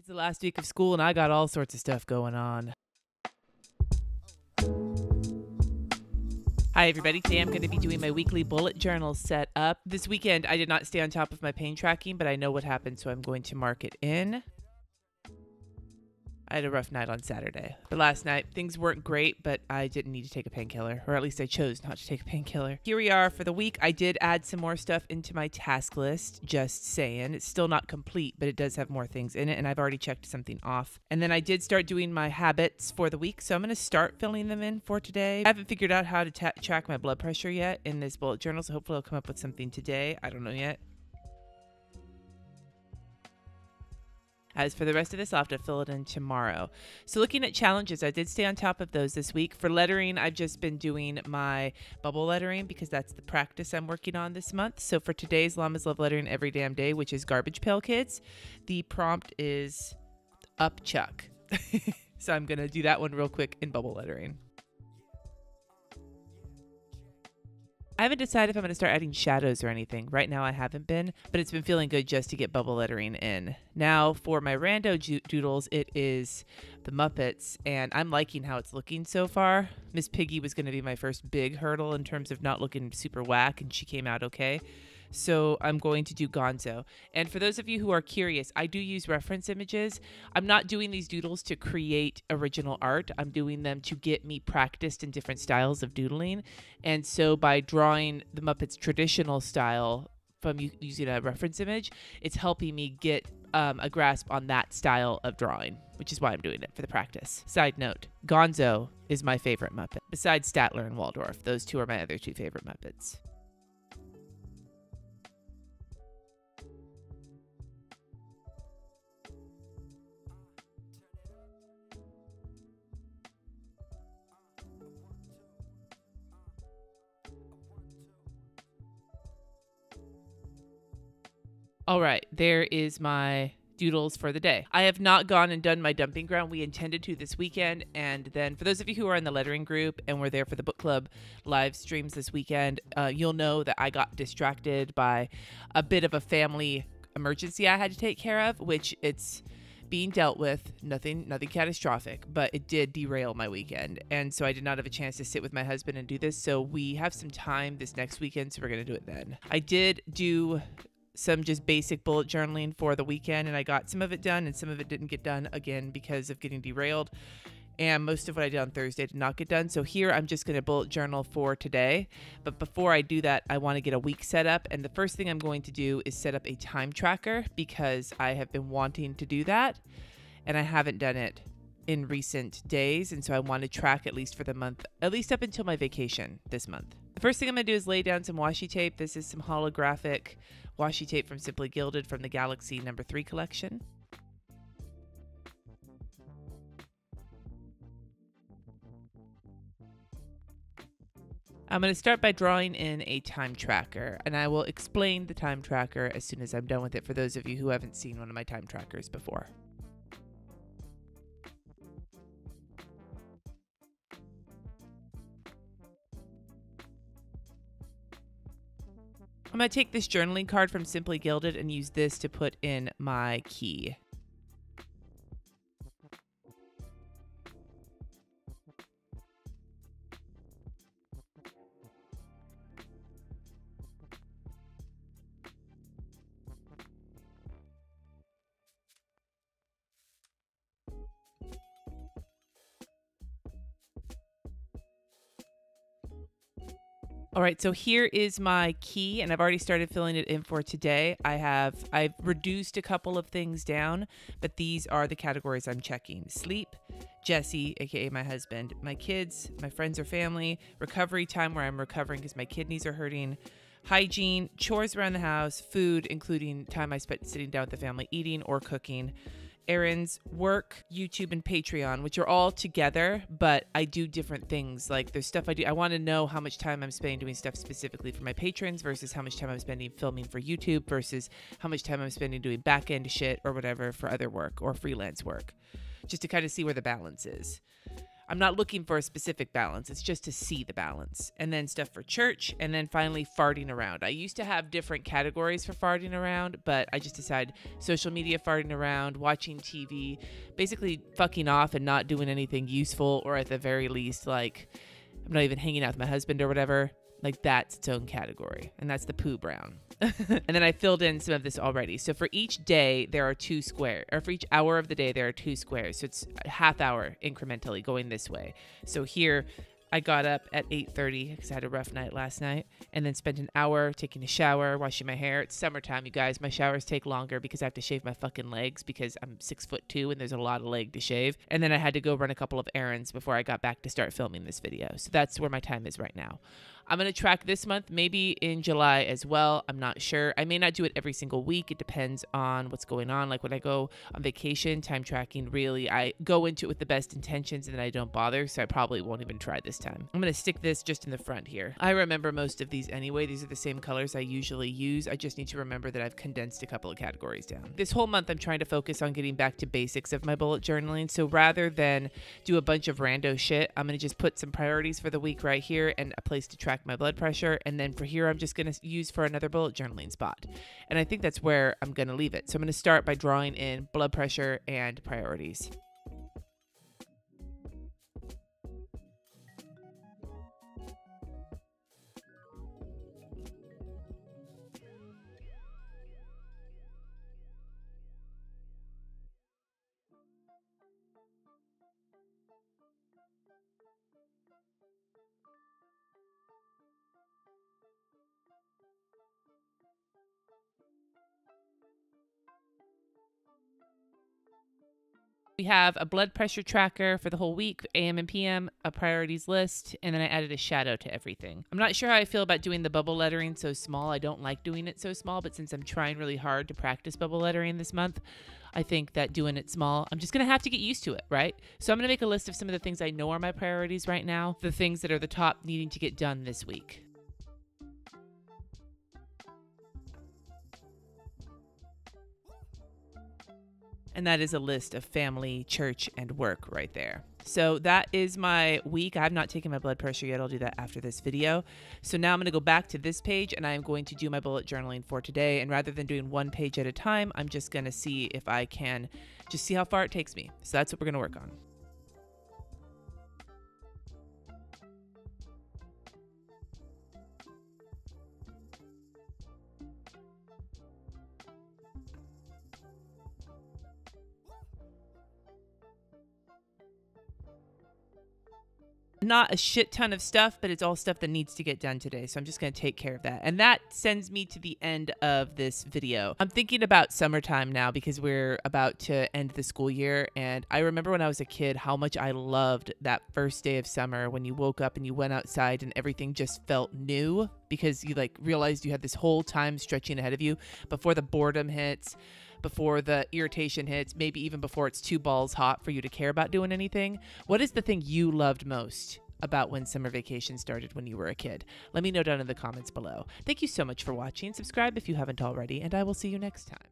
It's the last week of school and I got all sorts of stuff going on. Hi everybody, today I'm going to be doing my weekly bullet journal set up. This weekend I did not stay on top of my pain tracking, but I know what happened, so I'm going to mark it in. I had a rough night on Saturday. But last night, things weren't great, but I didn't need to take a painkiller, or at least I chose not to take a painkiller. Here we are for the week. I did add some more stuff into my task list, just saying. It's still not complete, but it does have more things in it, and I've already checked something off. And then I did start doing my habits for the week, so I'm going to start filling them in for today. I haven't figured out how to track my blood pressure yet in this bullet journal, so hopefully I'll come up with something today. I don't know yet. As for the rest of this, I'll have to fill it in tomorrow. So looking at challenges, I did stay on top of those this week. For lettering, I've just been doing my bubble lettering because that's the practice I'm working on this month. So for today's Llamas Love Lettering Every Damn Day, which is Garbage Pail Kids, the prompt is up Chuck. So I'm going to do that one real quick in bubble lettering. I haven't decided if I'm going to start adding shadows or anything. Right now I haven't been, but it's been feeling good just to get bubble lettering in. Now for my Rando Doodles, it is the Muppets, and I'm liking how it's looking so far. Miss Piggy was going to be my first big hurdle in terms of not looking super whack, and she came out okay. So I'm going to do Gonzo. And for those of you who are curious, I do use reference images. I'm not doing these doodles to create original art. I'm doing them to get me practiced in different styles of doodling. And so by drawing the Muppets traditional style from using a reference image, it's helping me get a grasp on that style of drawing, which is why I'm doing it for the practice. Side note, Gonzo is my favorite Muppet. Besides Statler and Waldorf, those two are my other two favorite Muppets. All right, there is my doodles for the day. I have not gone and done my dumping ground. We intended to this weekend. And then for those of you who are in the lettering group and were there for the book club live streams this weekend, you'll know that I got distracted by a bit of a family emergency I had to take care of, which it's being dealt with, nothing catastrophic, but it did derail my weekend. And so I did not have a chance to sit with my husband and do this. So we have some time this next weekend, so we're going to do it then. I did do some just basic bullet journaling for the weekend, and I got some of it done and some of it didn't get done, again because of getting derailed, and most of what I did on Thursday did not get done. So here I'm just going to bullet journal for today, but before I do that, I want to get a week set up, and the first thing I'm going to do is set up a time tracker because I have been wanting to do that and I haven't done it in recent days, and so I want to track at least for the month, at least up until my vacation this month. The first thing I'm going to do is lay down some washi tape. This is some holographic washi tape from Simply Gilded from the Galaxy No. 3 collection. I'm going to start by drawing in a time tracker, and I will explain the time tracker as soon as I'm done with it for those of you who haven't seen one of my time trackers before. I'm going to take this journaling card from Simply Gilded and use this to put in my key. All right, so here is my key, and I've already started filling it in for today. I've reduced a couple of things down, but these are the categories I'm checking. Sleep, Jesse, aka my husband, my kids, my friends or family, recovery time where I'm recovering because my kidneys are hurting, hygiene, chores around the house, food, including time I spent sitting down with the family eating or cooking, errands, work, YouTube, and Patreon, which are all together, but I do different things. Like there's stuff I do. I want to know how much time I'm spending doing stuff specifically for my patrons versus how much time I'm spending filming for YouTube versus how much time I'm spending doing back end shit or whatever for other work or freelance work, just to kind of see where the balance is. I'm not looking for a specific balance. It's just to see the balance. And then stuff for church, and then finally farting around. I used to have different categories for farting around, but I just decided social media farting around, watching TV, basically fucking off and not doing anything useful, or at the very least, like, I'm not even hanging out with my husband or whatever. Like, that's its own category, and that's the poo brown. And then I filled in some of this already. So for each day, there are 2 squares, or for each hour of the day, there are 2 squares. So it's a half hour incrementally going this way. So here, I got up at 8:30 because I had a rough night last night, and then spent an hour taking a shower, washing my hair. It's summertime, you guys. My showers take longer because I have to shave my fucking legs because I'm 6'2" and there's a lot of leg to shave. And then I had to go run a couple of errands before I got back to start filming this video. So that's where my time is right now. I'm going to track this month, maybe in July as well. I'm not sure. I may not do it every single week. It depends on what's going on. Like when I go on vacation, time tracking, really, I go into it with the best intentions and then I don't bother. So I probably won't even try this time. I'm going to stick this just in the front here. I remember most of these anyway. These are the same colors I usually use. I just need to remember that I've condensed a couple of categories down. This whole month, I'm trying to focus on getting back to basics of my bullet journaling. So rather than do a bunch of rando shit, I'm going to just put some priorities for the week right here and a place to track my blood pressure, and then for here I'm just going to use for another bullet journaling spot, and I think that's where I'm going to leave it. So I'm going to start by drawing in blood pressure and priorities. We have a blood pressure tracker for the whole week, AM and PM, a priorities list, and then I added a shadow to everything. I'm not sure how I feel about doing the bubble lettering so small. I don't like doing it so small, but since I'm trying really hard to practice bubble lettering this month, I think that doing it small, I'm just going to have to get used to it, right? So I'm going to make a list of some of the things I know are my priorities right now, the things that are the top needing to get done this week. And that is a list of family, church, and work right there. So that is my week. I have not taken my blood pressure yet. I'll do that after this video. So now I'm going to go back to this page and I'm going to do my bullet journaling for today. And rather than doing one page at a time, I'm just going to see if I can just see how far it takes me. So that's what we're going to work on. Not a shit ton of stuff, but it's all stuff that needs to get done today. So I'm just going to take care of that. And that sends me to the end of this video. I'm thinking about summertime now because we're about to end the school year. And I remember when I was a kid, how much I loved that first day of summer when you woke up and you went outside and everything just felt new because you like realized you had this whole time stretching ahead of you before the boredom hits, before the irritation hits, maybe even before it's too balls hot for you to care about doing anything. What is the thing you loved most about when summer vacation started when you were a kid? Let me know down in the comments below. Thank you so much for watching. Subscribe if you haven't already, and I will see you next time.